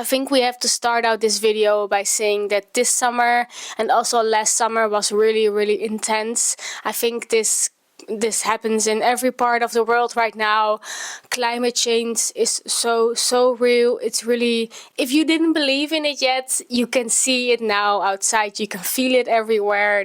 I think we have to start out this video by saying that this summer and also last summer was really intense. I think this happens in every part of the world right now. Climate change is so real. It's really, if you didn't believe in it yet, you can see it now outside. You can feel it everywhere.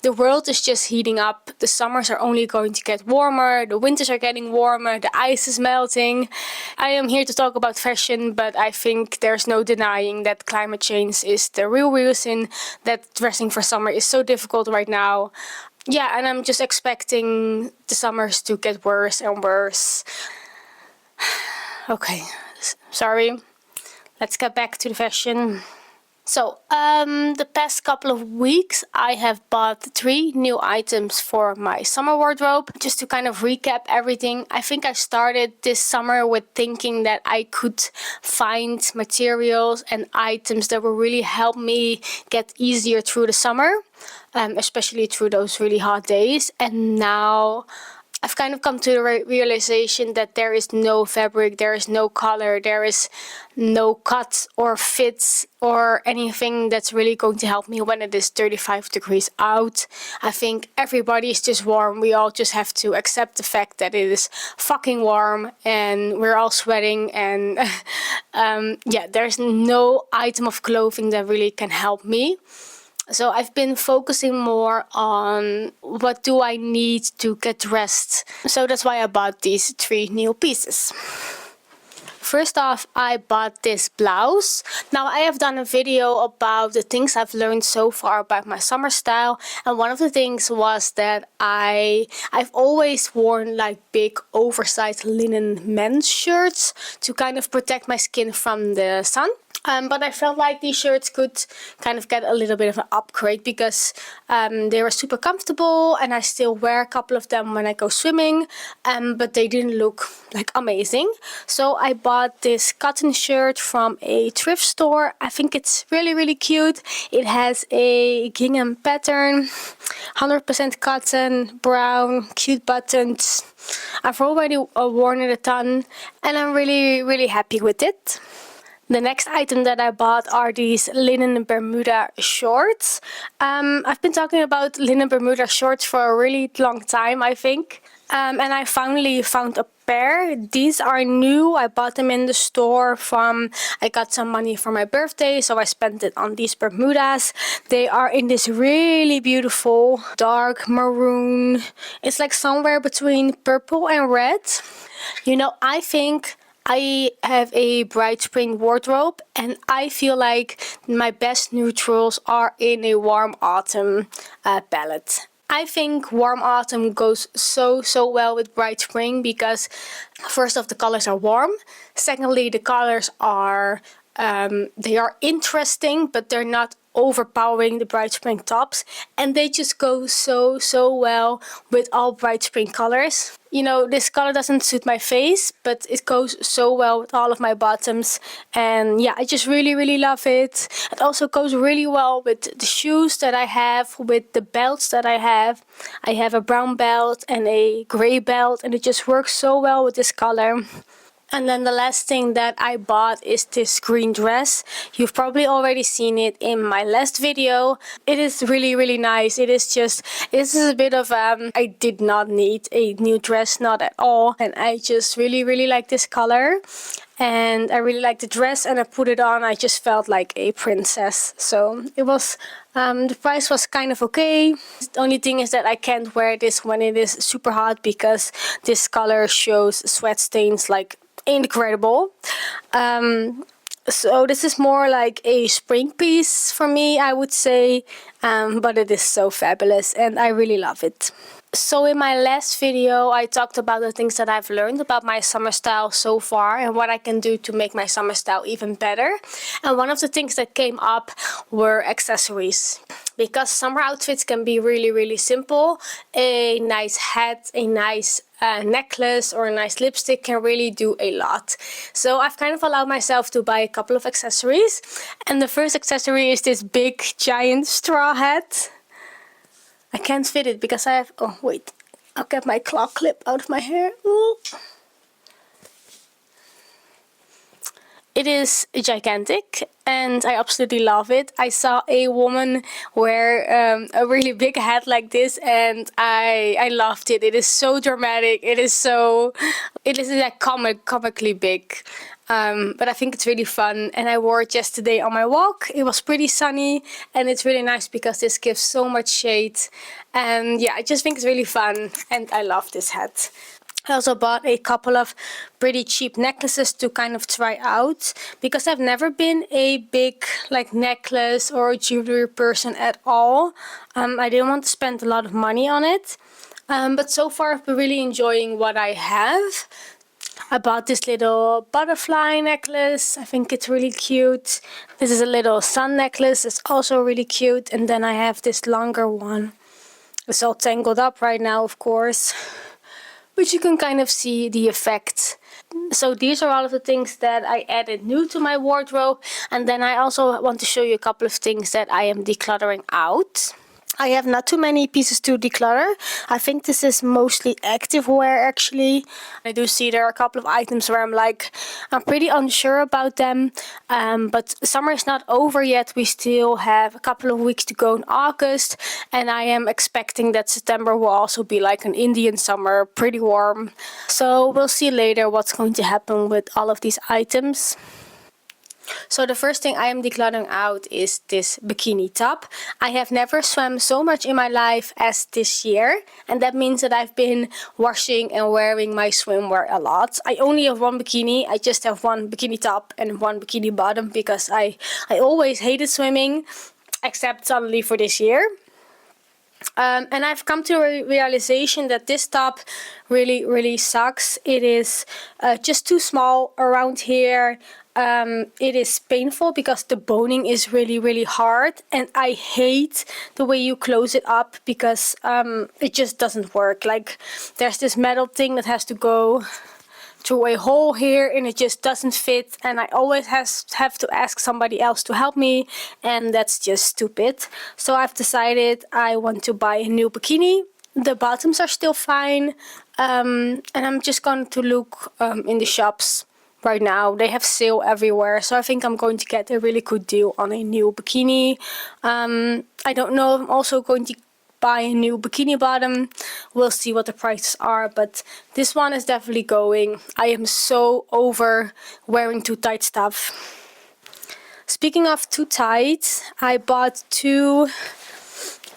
The world is just heating up. The summers are only going to get warmer. The winters are getting warmer. The ice is melting. I am here to talk about fashion, but I think there's no denying that climate change is the real reason that dressing for summer is so difficult right now. Yeah, and I'm just expecting the summers to get worse and worse. Okay, sorry. Let's get back to the fashion. So, the past couple of weeks I have bought 3 new items for my summer wardrobe. Just to kind of recap everything, I think I started this summer with thinking that I could find materials and items that will really help me get easier through the summer, especially through those really hot days. And now I've kind of come to the realization that there is no fabric, there is no color, there is no cut or fits or anything that's really going to help me when it is 35 degrees out. I think everybody is just warm. We all just have to accept the fact that it is fucking warm and we're all sweating and yeah, there's no item of clothing that really can help me. So I've been focusing more on what do I need to get dressed. So that's why I bought these 3 new pieces. First off, I bought this blouse. Now I have done a video about the things I've learned so far about my summer style, and one of the things was that I've always worn like big oversized linen men's shirts to kind of protect my skin from the sun. But I felt like these shirts could kind of get a little bit of an upgrade because they were super comfortable and I still wear a couple of them when I go swimming, but they didn't look like amazing. So I bought this cotton shirt from a thrift store. I think it's really cute. It has a gingham pattern, 100% cotton, brown, cute buttons. I've already worn it a ton and I'm really happy with it. The next item that I bought are these linen Bermuda shorts. I've been talking about linen Bermuda shorts for a really long time, I think. And I finally found a pair. These are new. I bought them in the store I got some money for my birthday, so I spent it on these Bermudas. They are in this really beautiful dark maroon. It's like somewhere between purple and red. You know, I think I have a bright spring wardrobe and I feel like my best neutrals are in a warm autumn palette. I think warm autumn goes so well with bright spring because first off, the colors are warm. Secondly, the colors are they are interesting, but they're not overpowering the bright spring tops, and they just go so well with all bright spring colors. You know, this color doesn't suit my face, but it goes so well with all of my bottoms, and yeah, I just really love it. It also goes really well with the shoes that I have, with the belts that I have. I have a brown belt and a gray belt, and it just works so well with this color. And then the last thing that I bought is this green dress. You've probably already seen it in my last video. It is really nice. This is a bit of, I did not need a new dress, not at all. And I just really like this color. And I really like the dress, and I put it on. I just felt like a princess. So it was, the price was kind of okay. The only thing is that I can't wear this when it is super hot because this color shows sweat stains like incredible. So this is more like a spring piece for me, I would say, but it is so fabulous and I really love it. So in my last video I talked about the things that I've learned about my summer style so far and what I can do to make my summer style even better. And one of the things that came up were accessories. Because summer outfits can be really simple. A nice hat, a nice necklace or a nice lipstick can really do a lot. So I've kind of allowed myself to buy a couple of accessories. And the first accessory is this big giant straw hat. I can't fit it because I have, oh wait, I'll get my claw clip out of my hair. Ooh. It is gigantic and I absolutely love it. I saw a woman wear a really big hat like this and I loved it. It is so dramatic. It is like comically big. But I think it's really fun, and I wore it yesterday on my walk. It was pretty sunny and it's really nice because this gives so much shade. And yeah, I just think it's really fun and I love this hat. I also bought a couple of pretty cheap necklaces to kind of try out, because I've never been a big like necklace or jewelry person at all. I didn't want to spend a lot of money on it, but so far I've been really enjoying what I have. I bought this little butterfly necklace. I think it's really cute. This is a little sun necklace. It's also really cute. And then I have this longer one. It's all tangled up right now, of course, but you can kind of see the effect. So these are all of the things that I added new to my wardrobe. And then I also want to show you a couple of things that I am decluttering out. I have not too many pieces to declutter. I think this is mostly active wear actually. I do see there are a couple of items where I'm pretty unsure about them. But summer is not over yet. We still have a couple of weeks to go in August. And I am expecting that September will also be like an Indian summer, pretty warm. So we'll see later what's going to happen with all of these items. So the first thing I am decluttering out is this bikini top. I have never swam so much in my life as this year, and that means that I've been washing and wearing my swimwear a lot. I only have one bikini. I just have one bikini top and one bikini bottom because I always hated swimming, except suddenly for this year. And I've come to a realization that this top really sucks. It is just too small around here. It is painful because the boning is really hard, and I hate the way you close it up because it just doesn't work. Like, there's this metal thing that has to go through a hole here and it just doesn't fit, and I always have to ask somebody else to help me, and that's just stupid. So I've decided I want to buy a new bikini. The bottoms are still fine, and I'm just going to look in the shops right now. They have sale everywhere, so I think I'm going to get a really good deal on a new bikini. I don't know if I'm also going to buy a new bikini bottom. We'll see what the prices are, but this one is definitely going. I am so over wearing too tight stuff. Speaking of too tight, I bought two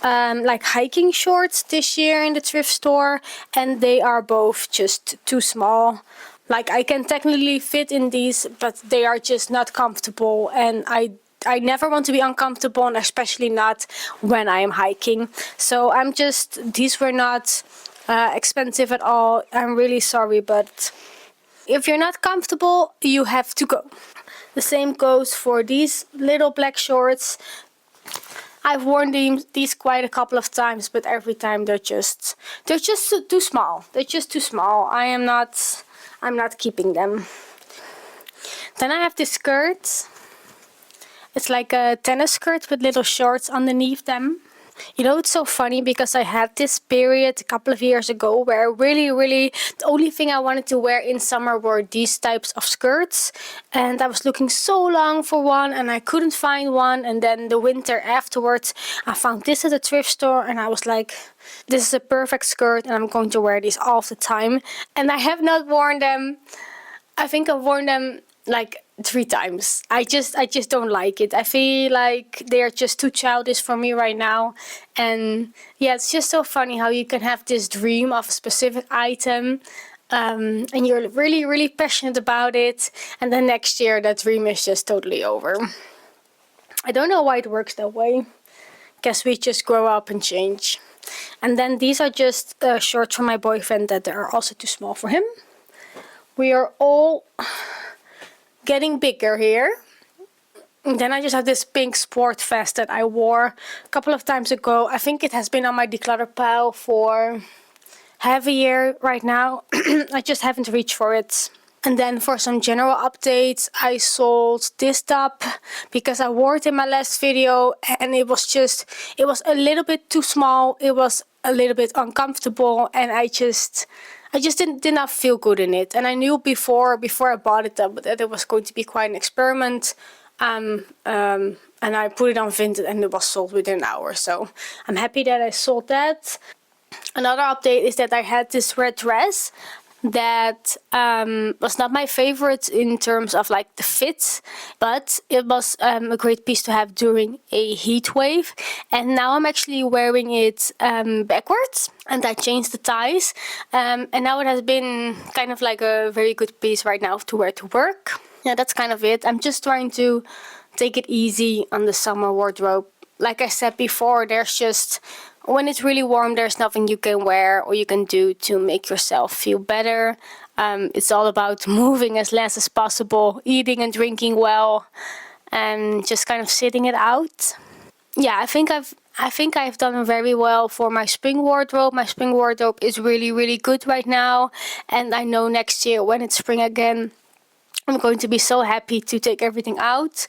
like hiking shorts this year in the thrift store, and they are both just too small. Like, I can technically fit in these, but they are just not comfortable, and I never want to be uncomfortable, and especially not when I am hiking. So these were not expensive at all. I'm really sorry, but if you're not comfortable, you have to go. The same goes for these little black shorts. I've worn these quite a couple of times, but every time they're just too small. They're just too small. I'm not keeping them. Then I have this skirt. It's like a tennis skirt with little shorts underneath them. You know, it's so funny because I had this period a couple of years ago where really the only thing I wanted to wear in summer were these types of skirts, and I was looking so long for one and I couldn't find one. And then the winter afterwards I found this at a thrift store and I was like, this is a perfect skirt and I'm going to wear these all the time. And I have not worn them. I think I've worn them like 3 times. I just don't like it. I feel like they're just too childish for me right now. And yeah, it's just so funny how you can have this dream of a specific item, and you're really passionate about it, and then next year that dream is just totally over. I don't know why it works that way. Guess we just grow up and change. And then these are just shorts from my boyfriend that are also too small for him. We are all getting bigger here. And then I just have this pink sport vest that I wore a couple of times ago. I think it has been on my declutter pile for half a year right now. I just haven't reached for it. And then for some general updates, I sold this top because I wore it in my last video and it was a little bit too small. It was a little bit uncomfortable and I just I just did not feel good in it, and I knew before I bought it that it was going to be quite an experiment. And I put it on Vinted and it was sold within an hour. So I'm happy that I sold that. Another update is that I had this red dress that was not my favorite in terms of like the fit, but it was a great piece to have during a heat wave. And now I'm actually wearing it backwards, and I changed the ties, and now it has been kind of like a very good piece right now to wear to work. Yeah, that's kind of it. I'm just trying to take it easy on the summer wardrobe. Like I said before, there's just, when it's really warm, there's nothing you can wear or you can do to make yourself feel better. It's all about moving as less as possible, eating and drinking well, and just kind of sitting it out. Yeah, I think I've done very well for my spring wardrobe. My spring wardrobe is really, really good right now, and I know next year when it's spring again, I'm going to be so happy to take everything out.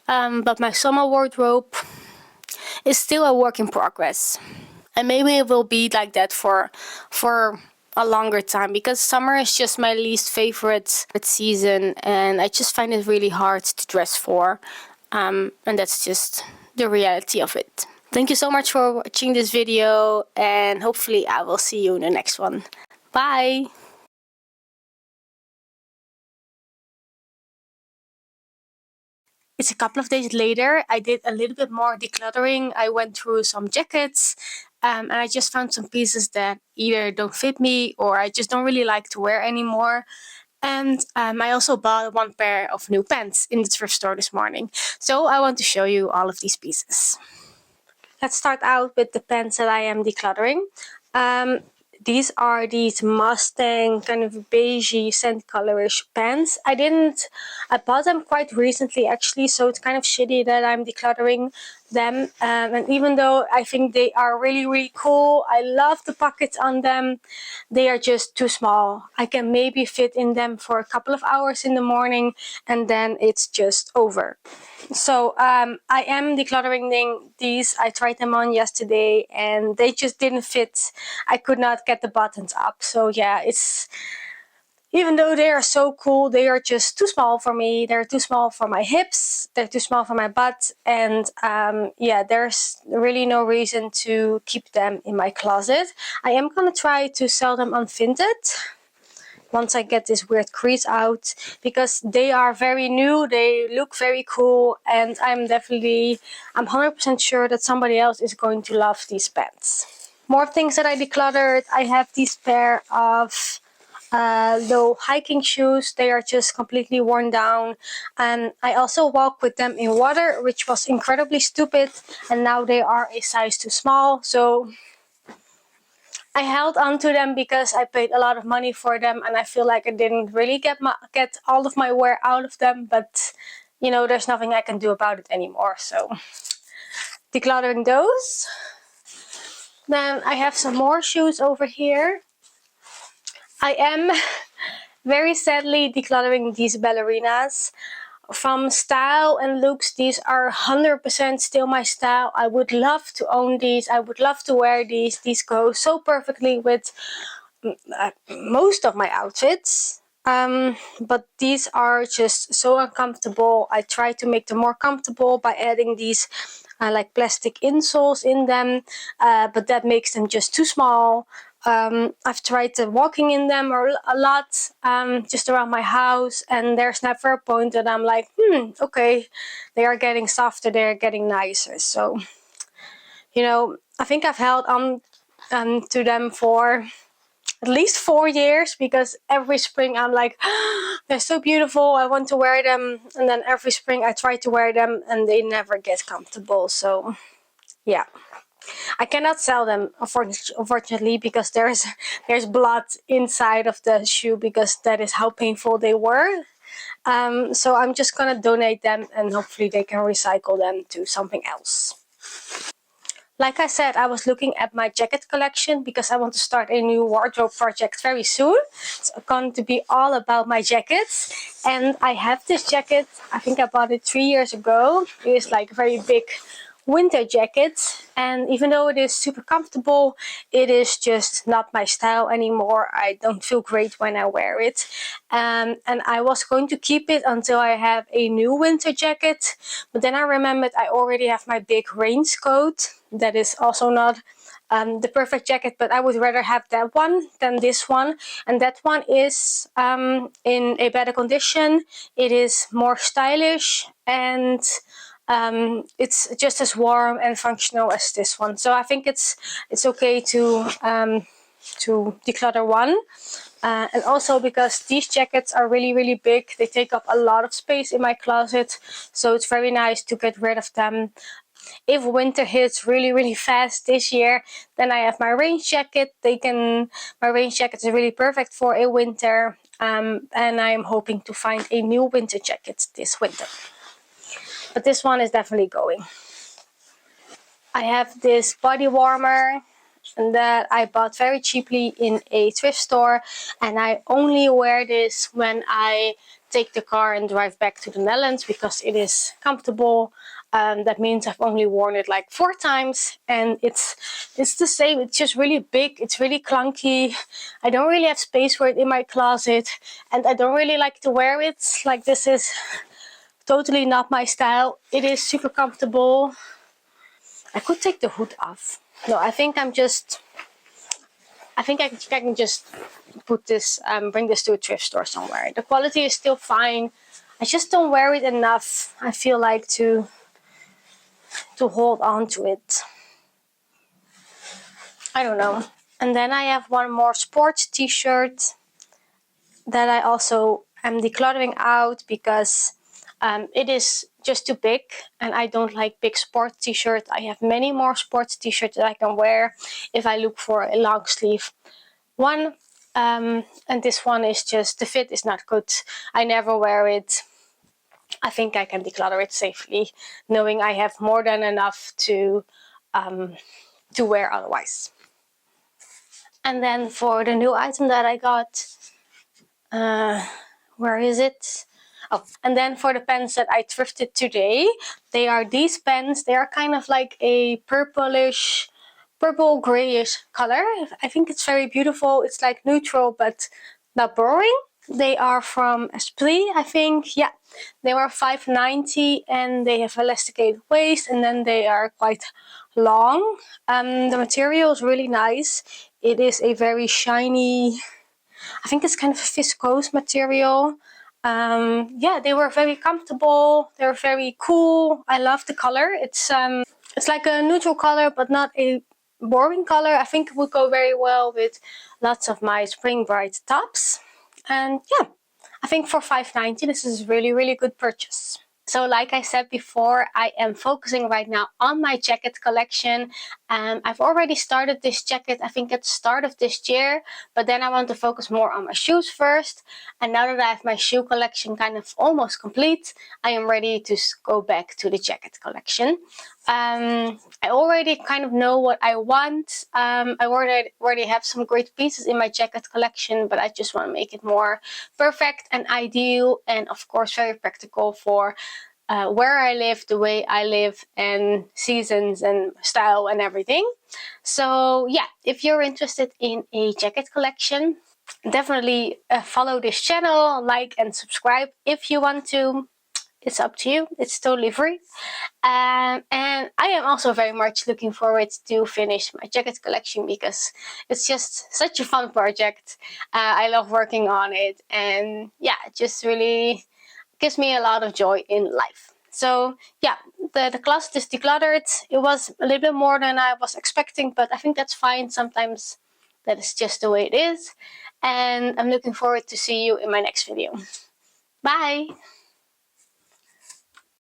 But my summer wardrobe is still a work in progress. And maybe it will be like that for a longer time, because summer is just my least favorite season, and I just find it really hard to dress for. And that's just the reality of it. Thank you so much for watching this video, and hopefully I will see you in the next one. Bye! It's a couple of days later. I did a little bit more decluttering. I went through some jackets, and I just found some pieces that either don't fit me or I just don't really like to wear anymore. And I also bought one pair of new pants in the thrift store this morning. So I want to show you all of these pieces. Let's start out with the pants that I am decluttering. These are these Mustang kind of beigey scent colorish pants. I bought them quite recently actually, so it's kind of shitty that I'm decluttering them. And even though I think they are really, really cool, I love the pockets on them, they are just too small. I can maybe fit in them for a couple of hours in the morning and then it's just over. So I am decluttering these. I tried them on yesterday and they just didn't fit. I could not get the buttons up. So yeah, even though they are so cool, they are just too small for me. They're too small for my hips. They're too small for my butt. And yeah, there's really no reason to keep them in my closet. I am gonna try to sell them on Vinted once I get this weird crease out, because they are very new, they look very cool, and I'm 100% sure that somebody else is going to love these pants. More things that I decluttered. I have this pair of low hiking shoes. They are just completely worn down, and I also walk with them in water, which was incredibly stupid, and now they are a size too small. So I held on to them because I paid a lot of money for them, and I feel like I didn't really get all of my wear out of them, but you know, there's nothing I can do about it anymore. So decluttering those. Then I have some more shoes over here. I am very sadly decluttering these ballerinas. From style and looks, these are 100% still my style. I would love to own these. I would love to wear these. These go so perfectly with most of my outfits. But these are just so uncomfortable. I try to make them more comfortable by adding these like plastic insoles in them, but that makes them just too small. I've tried walking in them a lot, just around my house, and there's never a point that I'm like, okay, they are getting softer, they're getting nicer. So, you know, I think I've held on to them for at least 4 years, because every spring I'm like, they're so beautiful, I want to wear them, and then every spring I try to wear them and they never get comfortable. So yeah, I cannot sell them unfortunately, because there's blood inside of the shoe, because that is how painful they were. So I'm just gonna donate them and hopefully they can recycle them to something else. Like I said, I was looking at my jacket collection because I want to start a new wardrobe project very soon. It's going to be all about my jackets. And I have this jacket, I think I bought it 3 years ago. It is like a very big winter jacket, and even though it is super comfortable, it is just not my style anymore. I don't feel great when I wear it, and I was going to keep it until I have a new winter jacket, but then I remembered I already have my big raincoat that is also not the perfect jacket, but I would rather have that one than this one, and that one is in a better condition. It is more stylish, and it's just as warm and functional as this one. So I think it's okay to declutter one. And also because these jackets are really big, they take up a lot of space in my closet, so it's very nice to get rid of them. If winter hits really fast this year, then I have my rain jacket. My rain jacket is really perfect for a winter, and I'm hoping to find a new winter jacket this winter. But this one is definitely going. I have this body warmer that I bought very cheaply in a thrift store, and I only wear this when I take the car and drive back to the Netherlands because it is comfortable. That means I've only worn it like 4 times, and it's the same. It's just really big. It's really clunky. I don't really have space for it in my closet, and I don't really like to wear it. Like, this is totally not my style. It is super comfortable. I could take the hood off. No, I think I can just put this, bring this to a thrift store somewhere. The quality is still fine. I just don't wear it enough. I feel like to hold on to it. I don't know. And then I have one more sports t-shirt that I also am decluttering out because it is just too big, and I don't like big sports t-shirts. I have many more sports t-shirts that I can wear if I look for a long sleeve one. And this one is just, the fit is not good. I never wear it. I think I can declutter it safely, knowing I have more than enough to wear otherwise. And then for the new item that I got, where is it? Oh, and then for the pens that I thrifted today, they are these pens. They are kind of like a purplish, purple grayish color. I think it's very beautiful. It's like neutral but not boring. They are from Esprit, I think. Yeah, they were $5.90, and they have elasticated waist, and then they are quite long. The material is really nice. It is a very shiny, I think it's kind of a viscose material. Yeah, they were very comfortable. They're very cool. I love the color. It's like a neutral color, but not a boring color. I think it would go very well with lots of my spring bright tops. And yeah, I think for $5.90 this is really good purchase. So like I said before, I am focusing right now on my jacket collection. I've already started this jacket, I think at the start of this year, but then I want to focus more on my shoes first. And now that I have my shoe collection kind of almost complete, I am ready to go back to the jacket collection. I already kind of know what I want. I already have some great pieces in my jacket collection, but I just want to make it more perfect and ideal, and of course very practical for where I live, the way I live, and seasons and style and everything. So yeah, if you're interested in a jacket collection, definitely follow this channel, like and subscribe if you want to. It's up to you. It's totally free. And I am also very much looking forward to finish my jacket collection because it's just such a fun project. I love working on it, and yeah, it just really gives me a lot of joy in life. So yeah, the closet is decluttered. It was a little bit more than I was expecting, but I think that's fine. Sometimes that is just the way it is. And I'm looking forward to see you in my next video. Bye!